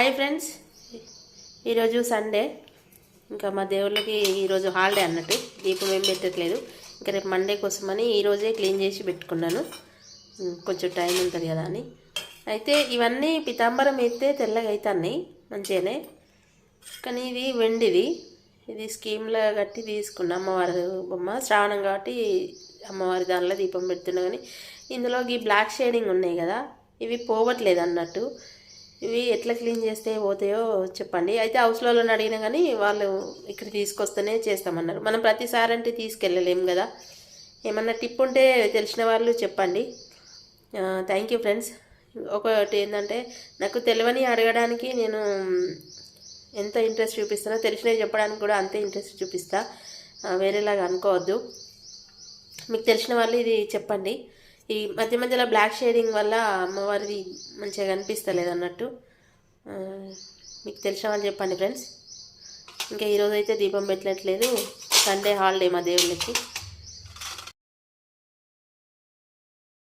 Hi friends, ఈరోజు Sunday. ఇంకా మా దేవుళ్ళకి ఈరోజు హాలిడే అన్నట్టు. దీపం ఏం పెట్టట్లేదు. ఇంకా రేపు మండే కోసమని ఈరోజే క్లీన్ చేసి పెట్టుకున్నాను. కొంచెం టైం ఉంటుంది కదా అని. అయితే ఇవన్నీ పితాంబరం అయితే తెల్లగా అవుతున్నాయి మంచిగానే. కానీ ఇది వెండిది. ఇది స్కీమ్లో కట్టి తీసుకున్నా. అమ్మవారి బొమ్మ శ్రావణం కాబట్టి అమ్మవారి దానిలో దీపం పెడుతున్నా. కానీ ఇందులో ఈ బ్లాక్ షేడింగ్ ఉన్నాయి కదా, ఇవి పోవట్లేదు అన్నట్టు. ఇవి ఎట్లా క్లీన్ చేస్తే పోతాయో చెప్పండి. అయితే హౌస్లో అడిగినా కానీ వాళ్ళు ఇక్కడ తీసుకొస్తేనే చేస్తామన్నారు. మనం ప్రతిసారి అంటే తీసుకెళ్ళలేము కదా. ఏమన్నా టిప్ ఉంటే తెలిసిన వాళ్ళు చెప్పండి. Thank you friends. ఒకటి ఏంటంటే, నాకు తెలియని అడగడానికి నేను ఎంత ఇంట్రెస్ట్ చూపిస్తానో తెలిసినవి చెప్పడానికి కూడా అంతే ఇంట్రెస్ట్ చూపిస్తా. వేరేలాగా అనుకోవద్దు. మీకు తెలిసిన వాళ్ళు ఇది చెప్పండి. ఈ మధ్య మధ్యలో బ్లాక్ షేడింగ్ వల్ల అమ్మవారిది మంచిగా కనిపిస్తలేదు అన్నట్టు. మీకు తెలిసిన వాళ్ళు చెప్పండి ఫ్రెండ్స్. ఇంకా ఈరోజు అయితే దీపం పెట్టట్లేదు. సండే హాలిడే మా దేవుళ్ళకి.